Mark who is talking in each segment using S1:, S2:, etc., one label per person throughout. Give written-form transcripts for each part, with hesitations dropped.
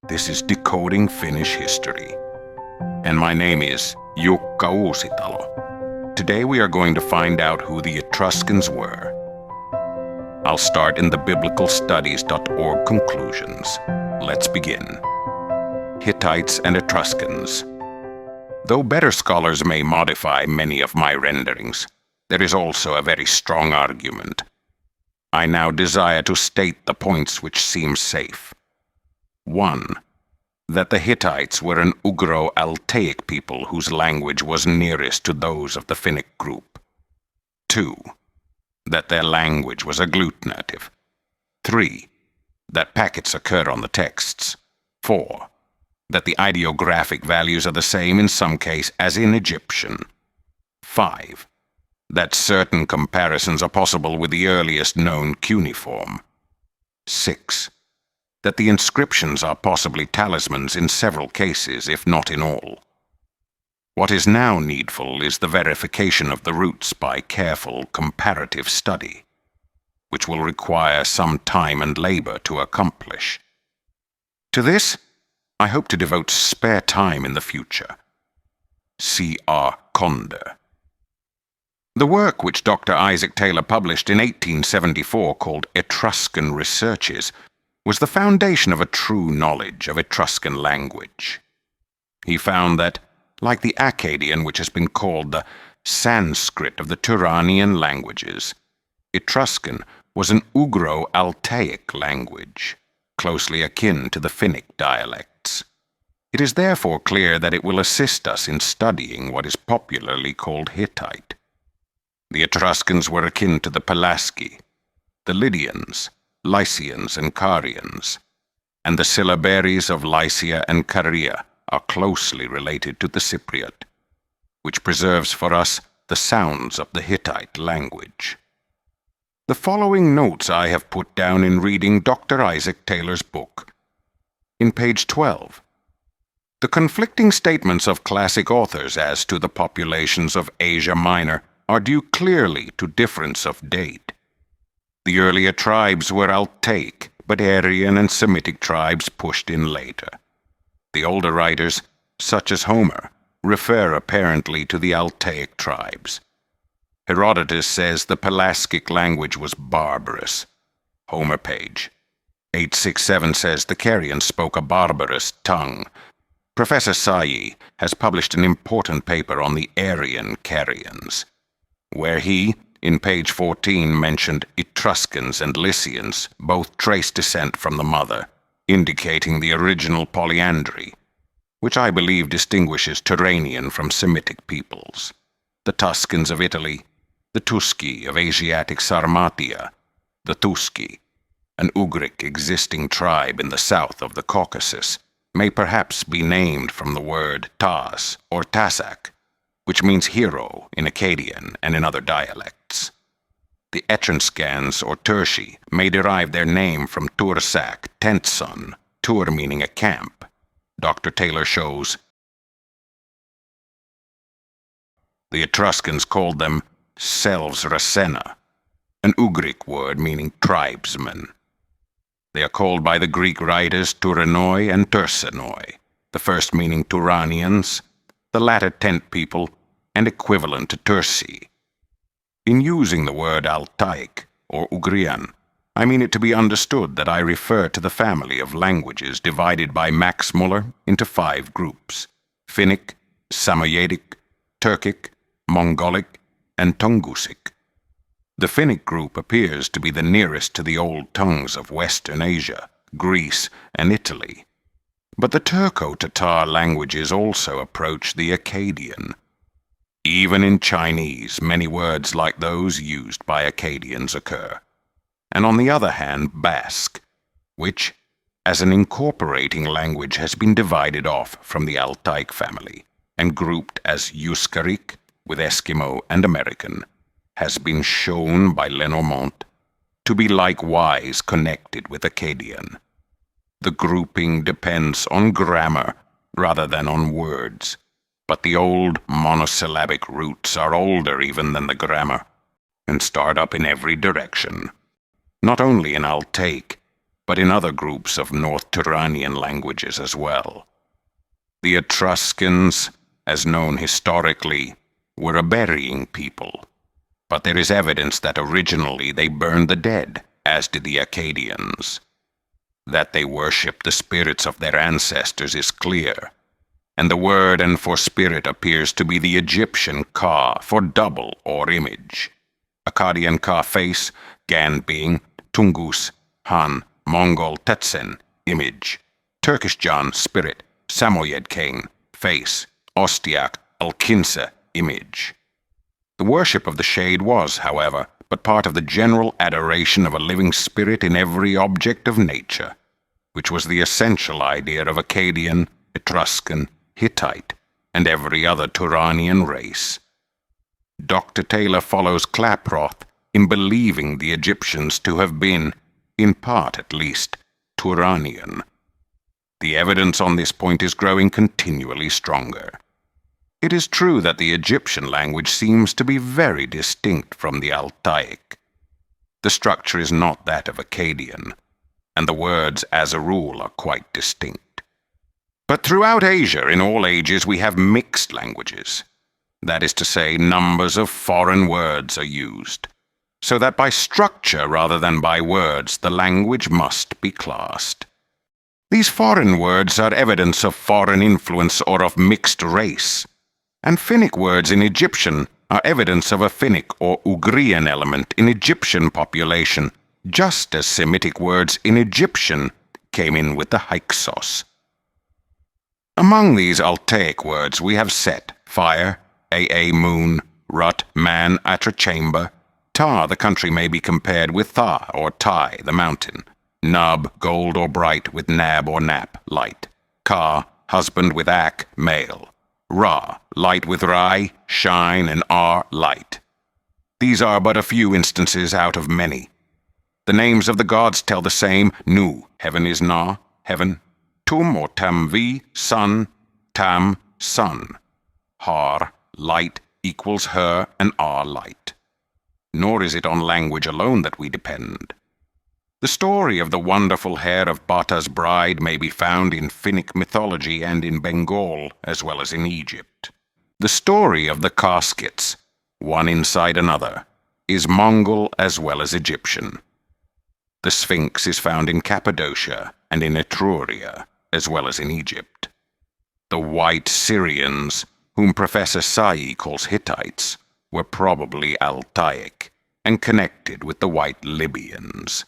S1: This is Decoding Finnish History, and my name is Jukka Uusitalo. Today we are going to find out who the Etruscans were. I'll start in the biblicalstudies.org conclusions. Let's begin. Hittites and Etruscans. Though better scholars may modify many of my renderings, there is also a very strong argument. I now desire to state the points which seem safe. 1. That the Hittites were an Ugro-Altaic people whose language was nearest to those of the Finnic group. 2. That their language was agglutinative. 3. That packets occur on the texts. 4. That the ideographic values are the same in some case as in Egyptian. 5. That certain comparisons are possible with the earliest known cuneiform. 6. That the inscriptions are possibly talismans in several cases, if not in all. What is now needful is the verification of the roots by careful comparative study, which will require some time and labor to accomplish. To this, I hope to devote spare time in the future. C.R. CONDER. The work which Dr. Isaac Taylor published in 1874, called Etruscan Researches, was the foundation of a true knowledge of Etruscan language. He found that, like the Akkadian, which has been called the Sanskrit of the Turanian languages, Etruscan was an Ugro-Altaic language, closely akin to the Finnic dialects. It is therefore clear that it will assist us in studying what is popularly called Hittite. The Etruscans were akin to the Pelasgi, the Lydians, Lycians and Carians, and the syllabaries of Lycia and Caria are closely related to the Cypriote, which preserves for us the sounds of the Hittite language. The following notes I have put down in reading Dr. Isaac Taylor's book. In page 12, the conflicting statements of classic authors as to the populations of Asia Minor are due clearly to difference of date. The earlier tribes were Altaic, but Aryan and Semitic tribes pushed in later. The older writers, such as Homer, refer apparently to the Altaic tribes. Herodotus says the Pelasgic language was barbarous. Homer page. 867 says the Carians spoke a barbarous tongue. Professor Sayi has published an important paper on the Aryan-Carians, where he, in page 14, mentioned Etruscans and Lycians both trace descent from the mother, indicating the original polyandry, which I believe distinguishes Turanian from Semitic peoples. The Tuscans of Italy, the Tusci of Asiatic Sarmatia, the Tusci, an Ugric existing tribe in the south of the Caucasus, may perhaps be named from the word Tas or Tasak, which means hero in Akkadian and in other dialects. The Etruscans or Turci may derive their name from Tursak, tent son, Tur meaning a camp. Dr. Taylor shows the Etruscans called them selves Rasena, an Ugric word meaning tribesmen. They are called by the Greek writers Turanoi and Tursenoi, the first meaning Turanians, the latter tent people, and equivalent to Turci. In using the word Altaic, or Ugrian, I mean it to be understood that I refer to the family of languages divided by Max Muller into 5 groups: Finnic, Samoyedic, Turkic, Mongolic, and Tungusic. The Finnic group appears to be the nearest to the old tongues of Western Asia, Greece, and Italy. But the Turco-Tatar languages also approach the Akkadian. Even in Chinese, many words like those used by Akkadians occur. And on the other hand, Basque, which, as an incorporating language, has been divided off from the Altaic family and grouped as Euskaric with Eskimo and American, has been shown by Lenormant to be likewise connected with Akkadian. The grouping depends on grammar rather than on words, but the old monosyllabic roots are older even than the grammar, and start up in every direction. Not only in Altaic, but in other groups of North Turanian languages as well. The Etruscans, as known historically, were a burying people, but there is evidence that originally they burned the dead, as did the Akkadians. That they worshipped the spirits of their ancestors is clear, and the word and for spirit appears to be the Egyptian ka for double or image. Akkadian ka face, Gan being, Tungus, Han, Mongol Tetsen, image, Turkish Jan, spirit, Samoyed Kane, face, Ostiak, Alkinse, image. The worship of the shade was, however, but part of the general adoration of a living spirit in every object of nature, which was the essential idea of Akkadian, Etruscan, Hittite, and every other Turanian race. Dr. Taylor follows Klaproth in believing the Egyptians to have been, in part at least, Turanian. The evidence on this point is growing continually stronger. It is true that the Egyptian language seems to be very distinct from the Altaic. The structure is not that of Akkadian, and the words, as a rule, are quite distinct. But throughout Asia, in all ages, we have mixed languages. That is to say, numbers of foreign words are used, so that by structure rather than by words, the language must be classed. These foreign words are evidence of foreign influence or of mixed race, and Finnic words in Egyptian are evidence of a Finnic or Ugrian element in Egyptian population, just as Semitic words in Egyptian came in with the Hyksos. Among these Altaic words we have set, fire, moon, rut, man, atra chamber, ta, the country may be compared with Tha or Tai, the mountain, nub, gold or bright with nab or nap, light, ka, husband with ak, male, ra, light with rai, shine, and ar, light. These are but a few instances out of many. The names of the gods tell the same. Nu, heaven is na, heaven. Tum or tamvi, sun. Tam, sun. Har, light, equals her, and ar, light. Nor is it on language alone that we depend. The story of the wonderful hair of Bata's bride may be found in Finnic mythology and in Bengal, as well as in Egypt. The story of the caskets, one inside another, is Mongol as well as Egyptian. The Sphinx is found in Cappadocia and in Etruria, as well as in Egypt. The white Syrians, whom Professor Sai calls Hittites, were probably Altaic and connected with the white Libyans.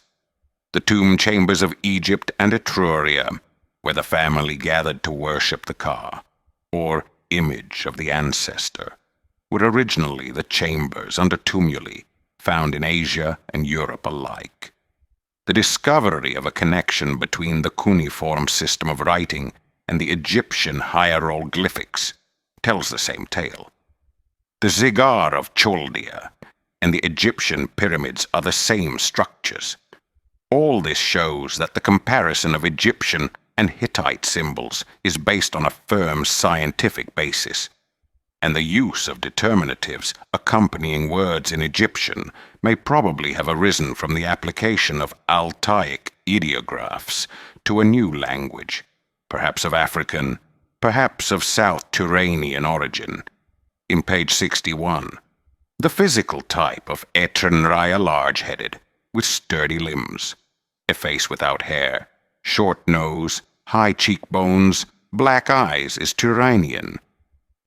S1: The tomb chambers of Egypt and Etruria, where the family gathered to worship the Ka, or image of the ancestor, were originally the chambers under tumuli found in Asia and Europe alike. The discovery of a connection between the cuneiform system of writing and the Egyptian hieroglyphics tells the same tale. The zigar of Chaldea and the Egyptian pyramids are the same structures. All this shows that the comparison of Egyptian and Hittite symbols is based on a firm scientific basis, and the use of determinatives accompanying words in Egyptian may probably have arisen from the application of Altaic ideographs to a new language, perhaps of African, perhaps of South Turanian origin. In page 61, the physical type of Etrenraya large-headed, with sturdy limbs, a face without hair, short nose, high cheekbones, black eyes is Turanian.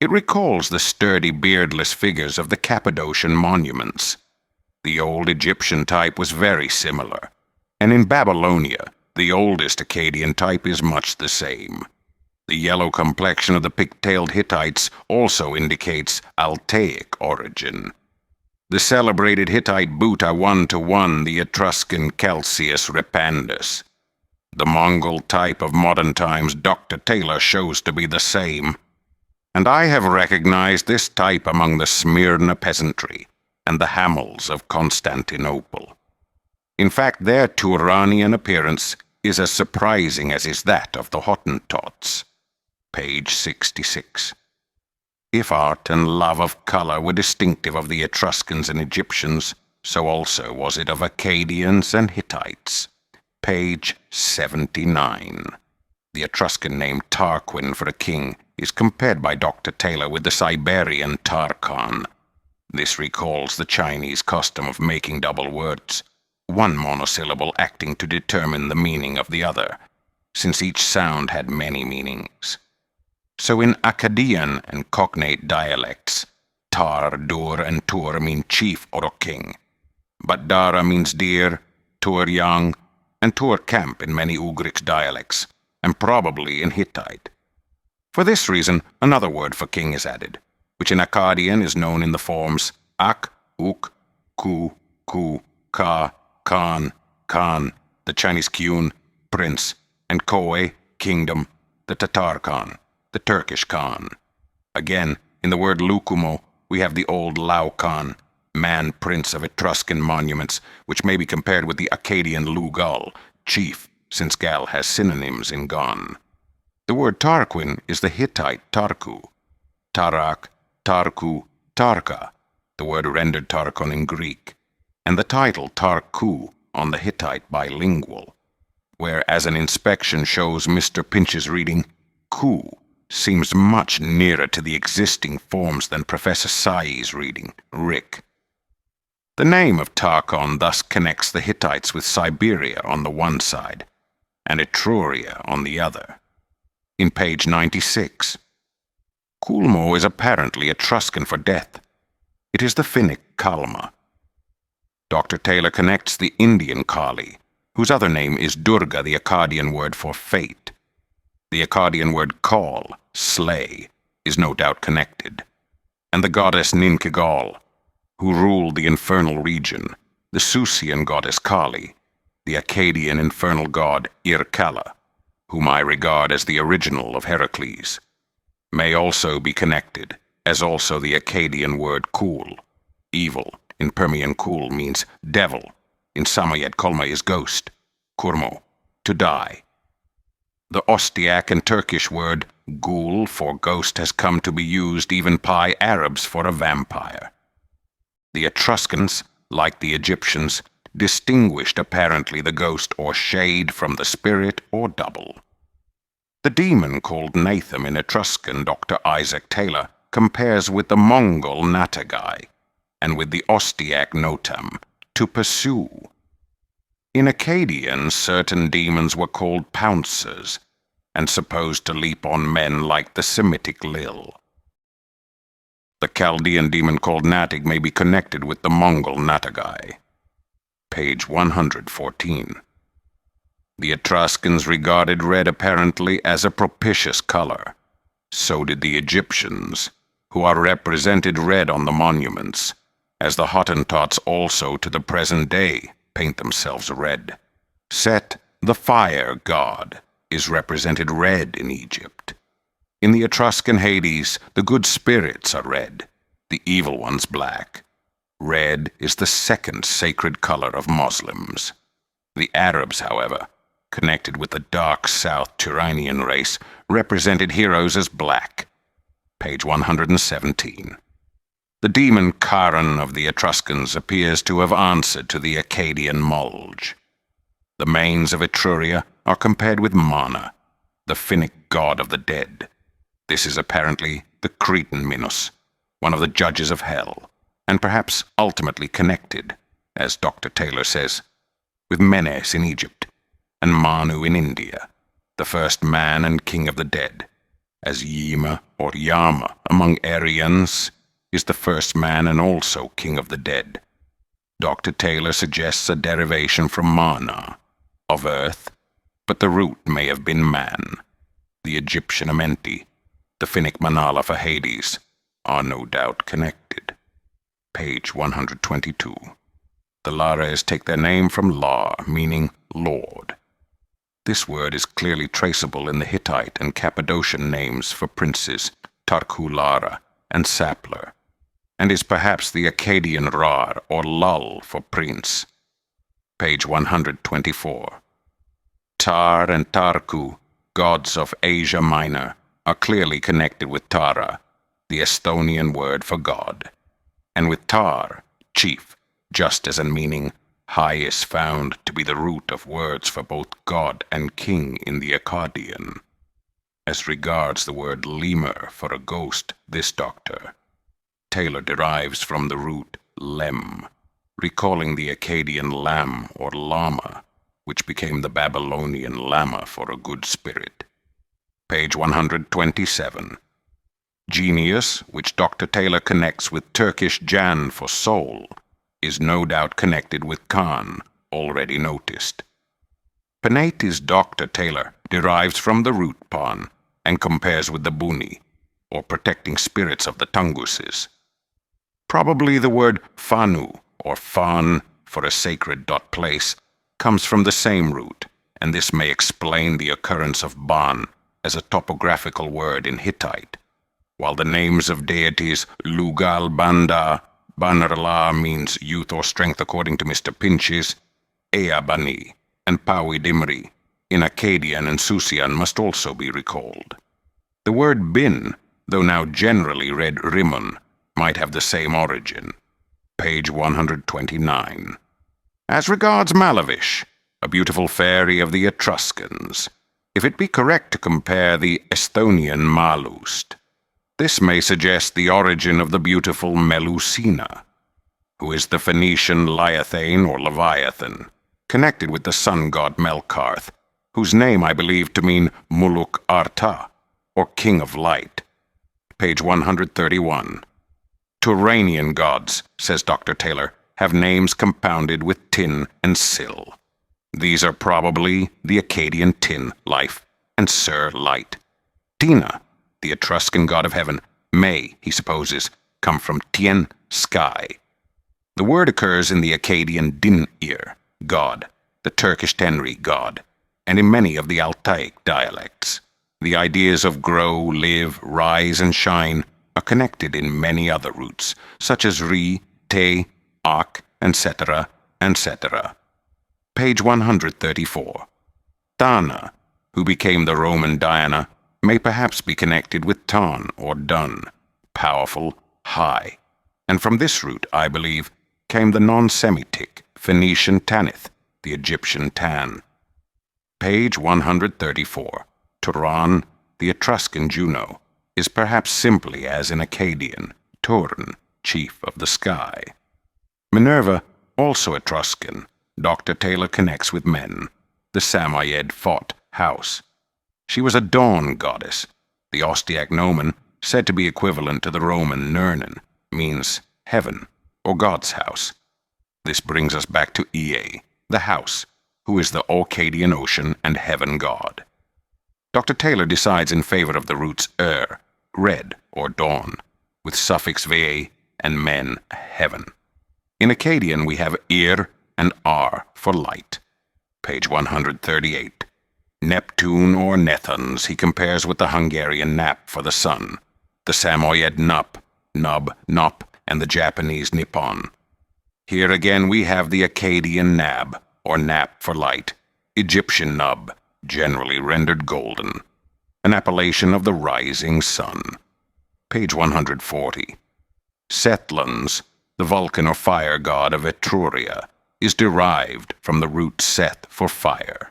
S1: It recalls the sturdy beardless figures of the Cappadocian monuments. The old Egyptian type was very similar, and in Babylonia, the oldest Akkadian type is much the same. The yellow complexion of the pigtailed Hittites also indicates Altaic origin. The celebrated Hittite Buta 1-to-1, the Etruscan Calcius repandus. The Mongol type of modern times Dr. Taylor shows to be the same, and I have recognized this type among the Smyrna peasantry and the Hamels of Constantinople. In fact, their Turanian appearance is as surprising as is that of the Hottentots. Page 66. If art and love of color were distinctive of the Etruscans and Egyptians, so also was it of Akkadians and Hittites. Page 79. The Etruscan name Tarquin for a king is compared by Dr. Taylor with the Siberian Tarkhan. This recalls the Chinese custom of making double words, one monosyllable acting to determine the meaning of the other, since each sound had many meanings. So in Akkadian and cognate dialects, Tar, Dur, and Tur mean chief or king, but Dara means deer, Tur young, and Tur camp in many Ugric dialects, and probably in Hittite. For this reason, another word for king is added, which in Akkadian is known in the forms Ak, Uk, Ku, Ka, Khan, the Chinese Kyun, prince, and Koe, kingdom, the Tatar Khan, the Turkish Khan. Again, in the word Lukumo, we have the old Lao Khan, man-prince of Etruscan monuments, which may be compared with the Akkadian Lugal, chief, since Gal has synonyms in Gon. The word Tarquin is the Hittite Tarku, Tarak, Tarku, Tarka, the word rendered Tarkon in Greek, and the title Tarku on the Hittite bilingual, where as an inspection shows Mr. Pinch's reading, Ku seems much nearer to the existing forms than Professor Sai's reading, Rick. The name of Tarkon thus connects the Hittites with Siberia on the one side, and Etruria on the other. In page 96, Kulmo is apparently Etruscan for death. It is the Finnic Kalma. Dr. Taylor connects the Indian Kali, whose other name is Durga, the Akkadian word for fate. The Akkadian word call, slay, is no doubt connected, and the goddess Ninkigal, who ruled the infernal region, the Susian goddess Kali, the Akkadian infernal god Irkalla, whom I regard as the original of Heracles, may also be connected, as also the Akkadian word Kul, evil, in Permian Kul means devil, in Samoyed Kolma is ghost, Kurmo, to die. The Ostiak and Turkish word ghoul for ghost has come to be used even by Arabs for a vampire. The Etruscans, like the Egyptians, distinguished apparently the ghost or shade from the spirit or double. The demon called Natham in Etruscan, Dr. Isaac Taylor, compares with the Mongol Natagai, and with the Ostiak Notam, to pursue. In Akkadian, certain demons were called pouncers, and supposed to leap on men like the Semitic Lil. The Chaldean demon called Natig may be connected with the Mongol Natagai. Page 114. The Etruscans regarded red apparently as a propitious color. So did the Egyptians, who are represented red on the monuments, as the Hottentots also to the present day paint themselves red. Set, the fire god, is represented red in Egypt. In the Etruscan Hades, the good spirits are red, the evil ones black. Red is the second sacred color of Muslims. The Arabs, however, connected with the dark South Turanian race, represented heroes as black. Page 117. The demon Charon of the Etruscans appears to have answered to the Akkadian Mulge. The manes of Etruria are compared with Mana, the Finnic god of the dead. This is apparently the Cretan Minos, one of the judges of hell, and perhaps ultimately connected, as Dr. Taylor says, with Menes in Egypt, and Manu in India, the first man and king of the dead, as Yima or Yama among Aryans is the first man and also king of the dead. Dr. Taylor suggests a derivation from Mana, of earth, but the root may have been man. The Egyptian Amenti, the Finnic Manala for Hades, are no doubt connected. Page 122. The Lares take their name from La, meaning Lord. This word is clearly traceable in the Hittite and Cappadocian names for princes, Tarku Lara and Sapler, and is perhaps the Akkadian Rar or Lul for prince. Page 124. Tar and Tarku, gods of Asia Minor, are clearly connected with Tara, the Estonian word for god, and with Tar, chief, just as in meaning high is found to be the root of words for both god and king in the Akkadian. As regards the word lemur for a ghost, this Dr. Taylor derives from the root lem, recalling the Akkadian lam or lama, which became the Babylonian lama for a good spirit. Page 127. Genius, which Dr. Taylor connects with Turkish jan for soul, is no doubt connected with Khan, already noticed. Penates Dr. Taylor derives from the root pan and compares with the buni, or protecting spirits of the Tunguses. Probably the word fanu, or fan, for a sacred place, comes from the same root, and this may explain the occurrence of ban as a topographical word in Hittite, while the names of deities Lugal Banda, Banarla means youth or strength according to Mr. Pinch's, Eabani, and Pawi Dimri in Akkadian and Susian must also be recalled. The word bin, though now generally read rimun, might have the same origin. Page 129. As regards Malavish, a beautiful fairy of the Etruscans, if it be correct to compare the Estonian Malust, this may suggest the origin of the beautiful Melusina, who is the Phoenician Liathane or Leviathan, connected with the sun god Melkarth, whose name I believe to mean Muluk Arta, or King of Light. Page 131. Turanian gods, says Dr. Taylor, have names compounded with tin and sil. These are probably the Akkadian tin, life, and Sir, light. Tina, the Etruscan god of heaven, may, he supposes, come from tien, sky. The word occurs in the Akkadian din-ir, god, the Turkish tenri, god, and in many of the Altaic dialects. The ideas of grow, live, rise, and shine are connected in many other roots, such as ri, te, ak, etc., etc. Page 134. Tana, who became the Roman Diana, may perhaps be connected with Tan or Dun, powerful, high, and from this root, I believe, came the non-Semitic Phoenician Tanith, the Egyptian Tan. Page 134. Turan, the Etruscan Juno, is perhaps simply as in Akkadian, Turn, chief of the sky. Minerva, also Etruscan, Dr. Taylor connects with men, the Samoyed fought house. She was a dawn goddess. The Ostiac nomen, said to be equivalent to the Roman Nernan, means heaven, or God's house. This brings us back to Ea, the house, who is the Orcadian ocean and heaven god. Dr. Taylor decides in favor of the roots red, or dawn, with suffix ve and men, heaven. In Akkadian we have ir and ar for light. Page 138. Neptune or Nethans he compares with the Hungarian nap for the sun, the Samoyed nup, nub, nop, and the Japanese nippon. Here again we have the Akkadian nab, or nap for light, Egyptian nub, generally rendered golden, an appellation of the rising sun. Page 140. Sethlans, the Vulcan or fire god of Etruria, is derived from the root Seth for fire.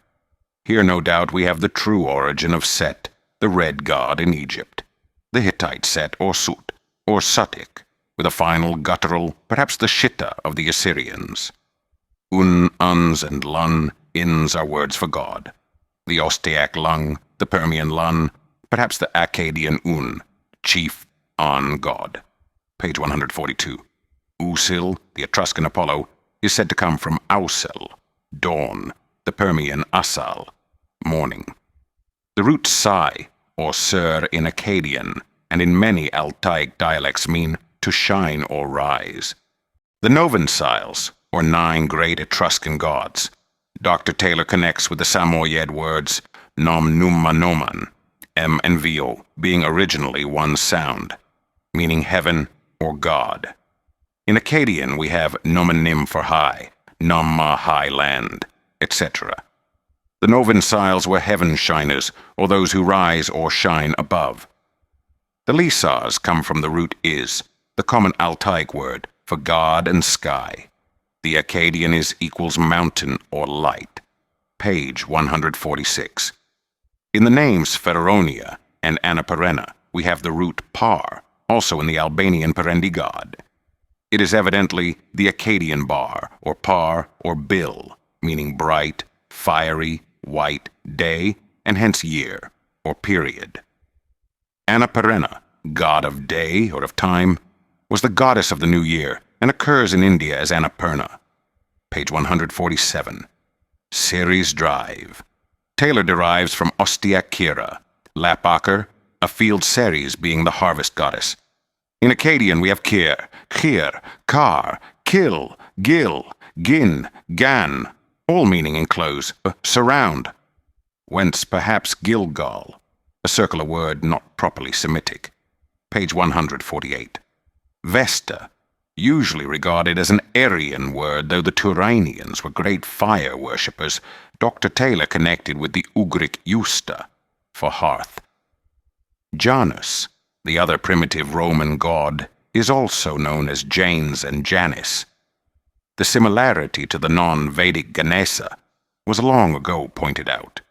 S1: Here no doubt we have the true origin of Set, the red god in Egypt, the Hittite Set or Sut, or Sutik, with a final guttural, perhaps the Shitta of the Assyrians. Uns, and lun, ins are words for God. The Ostiac lung, the Permian lun, perhaps the Akkadian chief on God. Page 142. Usil, the Etruscan Apollo, is said to come from Ausel, dawn, the Permian asal, morning. The root sai, or sir in Akkadian, and in many Altaic dialects mean to shine or rise. The Novensiles, or 9 great Etruscan gods, Dr. Taylor connects with the Samoyed words nom numma noman, M and VO being originally one sound, meaning heaven or God. In Akkadian we have nomenim for high, namma high land, etc. The Novensiles were heaven shiners, or those who rise or shine above. The Lysars come from the root is, the common Altaic word for God and sky. The Akkadian is equals mountain or light. Page 146. In the names Feronia and Anaparena, we have the root par, also in the Albanian Perendi god. It is evidently the Akkadian bar, or par, or bil, meaning bright, fiery, white, day, and hence year, or period. Anaparena, god of day or of time, was the goddess of the new year and occurs in India as Annapurna. Page 147. Ceres drive. Taylor derives from Ostia Kira, Lapaker, a field Ceres being the harvest goddess. In Akkadian we have Kir, Khir, Kar, Kill, Gil, Gin, Gan, all meaning enclose, surround. Whence perhaps Gilgal, a circular word not properly Semitic. Page 148. Vesta, usually regarded as an Aryan word, though the Turanians were great fire worshippers, Dr. Taylor connected with the Ugric Justa, for hearth. Janus, the other primitive Roman god, is also known as Janes and Janus. The similarity to the non-Vedic Ganesa was long ago pointed out.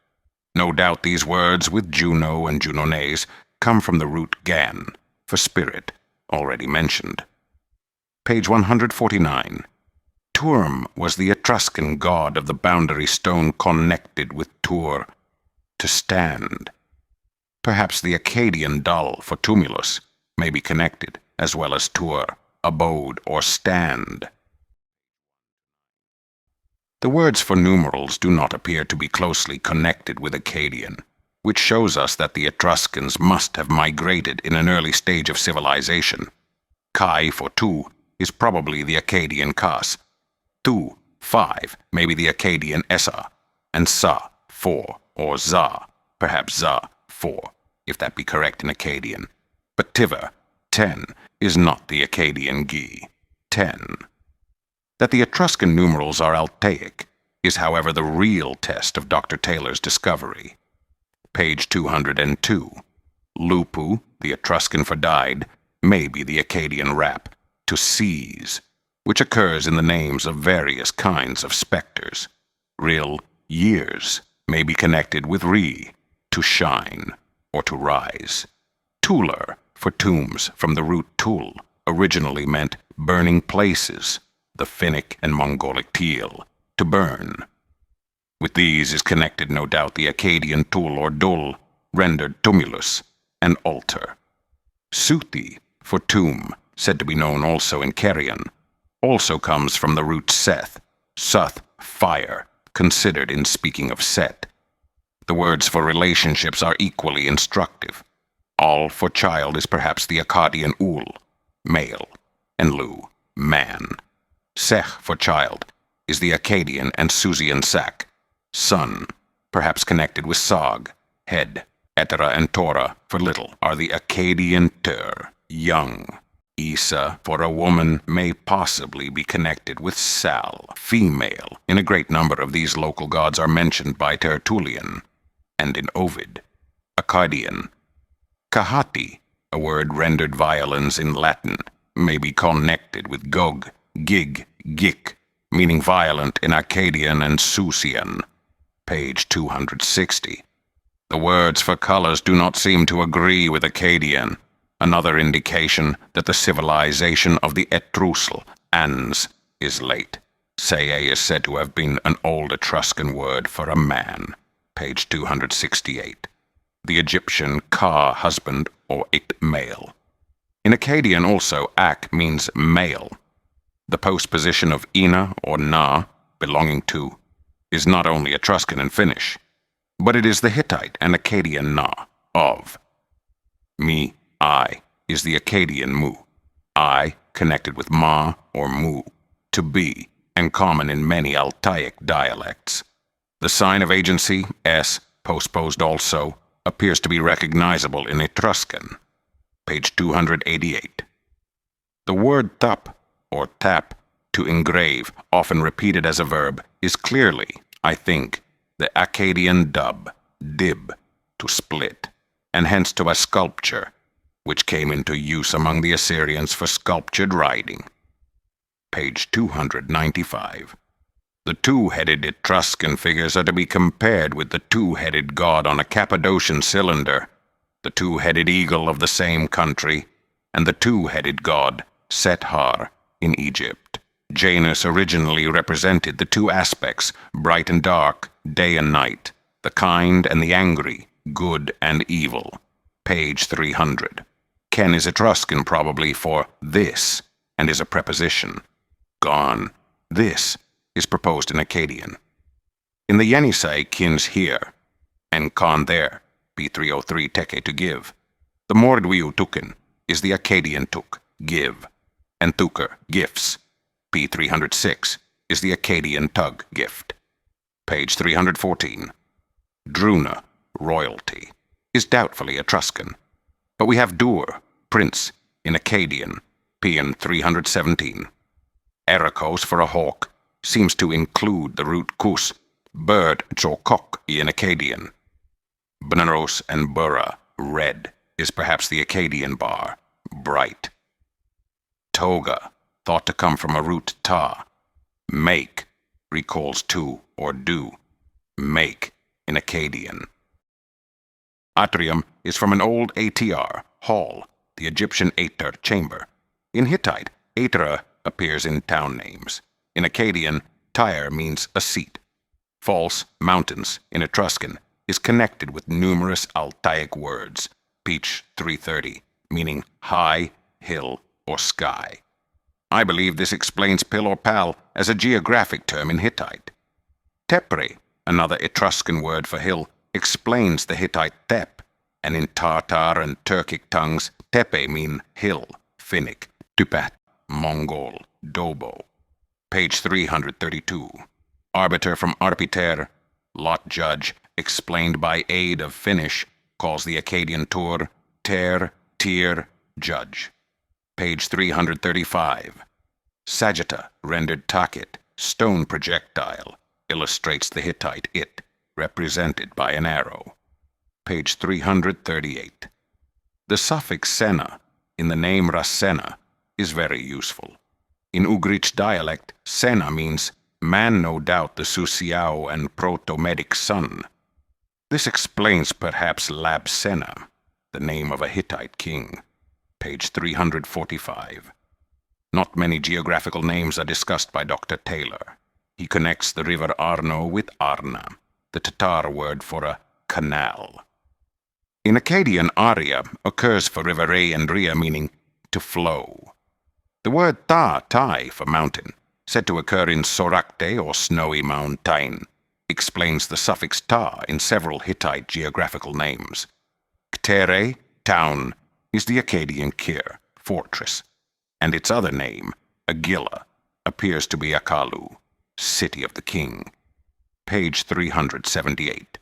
S1: No doubt these words with Juno and Junones come from the root gan, for spirit, already mentioned. Page 149. Turm was the Etruscan god of the boundary stone connected with tur, to stand. Perhaps the Akkadian dal for tumulus may be connected, as well as tur, abode or stand. The words for numerals do not appear to be closely connected with Akkadian, which shows us that the Etruscans must have migrated in an early stage of civilization. Kai for two is probably the Akkadian kas. Tu, 5, may be the Akkadian essa, and sa, 4, or za, perhaps za, 4, if that be correct in Akkadian. But tiva, 10, is not the Akkadian gi, 10. That the Etruscan numerals are Altaic is, however, the real test of Dr. Taylor's discovery. Page 202. Lupu, the Etruscan for died, may be the Akkadian rap, to seize, which occurs in the names of various kinds of specters. Ril, years, may be connected with re, to shine, or to rise. Tular, for tombs, from the root tul, originally meant burning places, the Finnic and Mongolic teal, to burn. With these is connected no doubt the Akkadian tul or dul, rendered tumulus, and altar. Suthi, for tomb, said to be known also in Carian, also comes from the root seth, suth, fire, considered in speaking of Set. The words for relationships are equally instructive. Al for child is perhaps the Akkadian ul, male, and lu, man. Sech for child is the Akkadian and Susian sak, son, perhaps connected with sag, head. Etera and Torah for little are the Akkadian ter, young. Isa for a woman may possibly be connected with Sal, female. In a great number of these local gods are mentioned by Tertullian, and in Ovid. Akkadian. Kahati, a word rendered violins in Latin, may be connected with Gog, Gig, Gik, meaning violent in Akkadian and Susian. Page 260. The words for colors do not seem to agree with Akkadian, another indication that the civilization of the Etruscans is late. Seye is said to have been an old Etruscan word for a man. Page 268. The Egyptian ka, husband, or it, male. In Akkadian also, ak means male. The postposition of ina or na, belonging to, is not only Etruscan and Finnish, but it is the Hittite and Akkadian na, of. Me, I, is the Akkadian mu. I, connected with ma or mu, to be, and common in many Altaic dialects. The sign of agency, s, postposed also, appears to be recognizable in Etruscan. Page 288. The word tap, or tap, to engrave, often repeated as a verb, is clearly, I think, the Akkadian dub, dib, to split, and hence to a sculpture, which came into use among the Assyrians for sculptured writing. page 295. The two-headed Etruscan figures are to be compared with the two-headed god on a Cappadocian cylinder, the two-headed eagle of the same country, and the two-headed god Sethar in Egypt. Janus originally represented the two aspects, bright and dark, day and night, the kind and the angry, good and evil. Page 300. Ken is Etruscan probably for this, and is a preposition. Gone. This is proposed in Akkadian. In the Yenisei, kin's here, and CONDER, P303 teke to give. The Mordwiu tuken is the Akkadian tuk, give, and tuker, gifts. P306 is the Akkadian tug, gift. Page 314. Druna, royalty, is doubtfully Etruscan, but we have dur, prince, in Akkadian, P.N. 317. Erakos for a hawk seems to include the root kus, bird, chokok in Akkadian. Bnaros and Bura, red, is perhaps the Akkadian bar, bright. Toga, thought to come from a root ta. Make recalls to or do. Make in Akkadian. Atrium is from an old ATR, hall, the Egyptian Ater, chamber. In Hittite, Atra appears in town names. In Akkadian, Tyre means a seat. False, mountains, in Etruscan, is connected with numerous Altaic words, Peach 330, meaning high, hill, or sky. I believe this explains pill or pal as a geographic term in Hittite. Tepre, another Etruscan word for hill, explains the Hittite tep, and in Tartar and Turkic tongues, tepe mean hill, Finnic, Tupat, Mongol, Dobo. Page 332. Arbiter from arbiter, lot judge, explained by aid of Finnish, calls the Akkadian tur, ter, tir, judge. Page 335. Sagitta, rendered takit, stone projectile, illustrates the Hittite it, represented by an arrow. Page 338. The suffix sena, in the name Rassena, is very useful. In Ugric dialect, sena means man, no doubt the Susiao and Proto-Medic son. This explains perhaps Labsena, the name of a Hittite king. Page 345. Not many geographical names are discussed by Dr. Taylor. He connects the river Arno with Arna, the Tatar word for a canal. In Akkadian, Aria occurs for riverei and ria, meaning to flow. The word tai for mountain, said to occur in Sorakte or snowy mountain, explains the suffix ta in several Hittite geographical names. Ktere, town, is the Akkadian kir, fortress, and its other name, Agila, appears to be Akalu, city of the king. Page 378.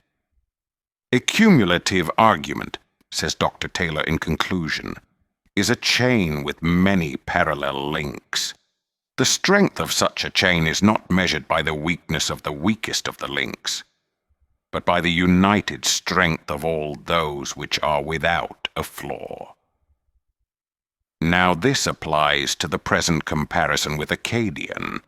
S1: A cumulative argument, says Dr. Taylor in conclusion, is a chain with many parallel links. The strength of such a chain is not measured by the weakness of the weakest of the links, but by the united strength of all those which are without a flaw. Now this applies to the present comparison with Akkadian.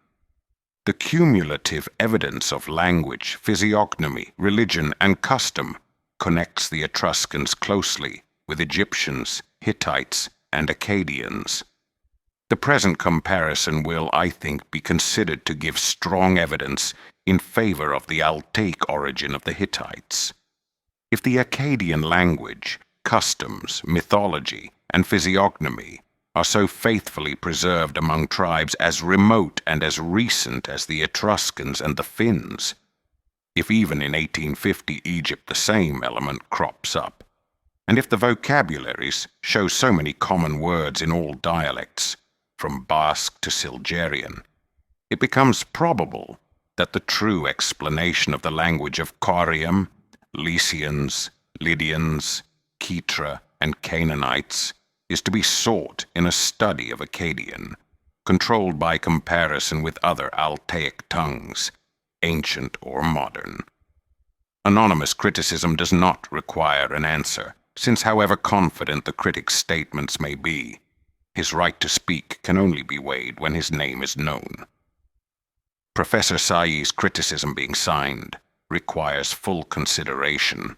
S1: The cumulative evidence of language, physiognomy, religion, and custom connects the Etruscans closely with Egyptians, Hittites, and Akkadians. The present comparison will, I think, be considered to give strong evidence in favor of the Altaic origin of the Hittites. If the Akkadian language, customs, mythology, and physiognomy are so faithfully preserved among tribes as remote and as recent as the Etruscans and the Finns, if even in 1850 Egypt the same element crops up, and if the vocabularies show so many common words in all dialects, from Basque to Silgerian, it becomes probable that the true explanation of the language of Carium, Lycians, Lydians, Ketra, and Canaanites is to be sought in a study of Akkadian, controlled by comparison with other Altaic tongues, ancient or modern. Anonymous criticism does not require an answer, since however confident the critic's statements may be, His right to speak can only be weighed when his name is known. Professor Sayyi's criticism being signed requires full consideration.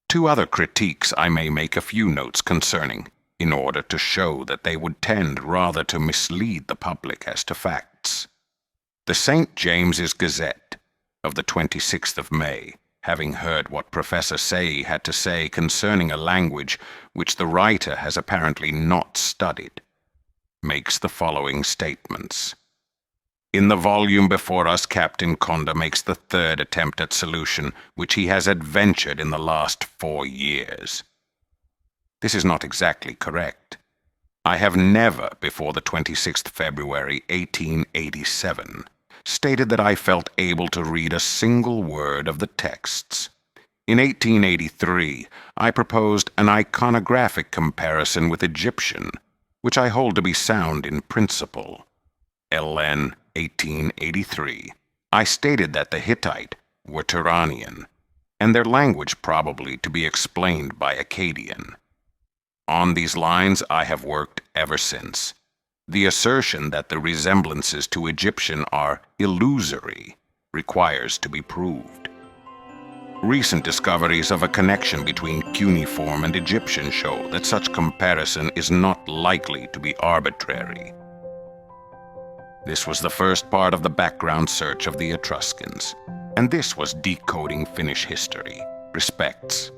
S1: Two other critiques I may make a few notes concerning, in order to show that they would tend rather to mislead the public as to facts. The St. James's Gazette of the 26th of May, having heard what Professor Sayyi had to say concerning a language which the writer has apparently not studied, makes the following statements. In the volume before us, Captain CONDER makes the third attempt at solution which he has adventured in the last 4 years. This is not exactly correct. I have never, before the 26th February 1887, stated that I felt able to read a single word of the texts. In 1883, I proposed an iconographic comparison with Egyptian, which I hold to be sound in principle. LN 1883. I stated that the Hittite were Turanian, and their language probably to be explained by Akkadian. On these lines I have worked ever since. The assertion that the resemblances to Egyptian are illusory requires to be proved. Recent discoveries of a connection between cuneiform and Egyptian show that such comparison is not likely to be arbitrary. This was the first part of the background search of the Etruscans, and this was Decoding Finnish History. Respects.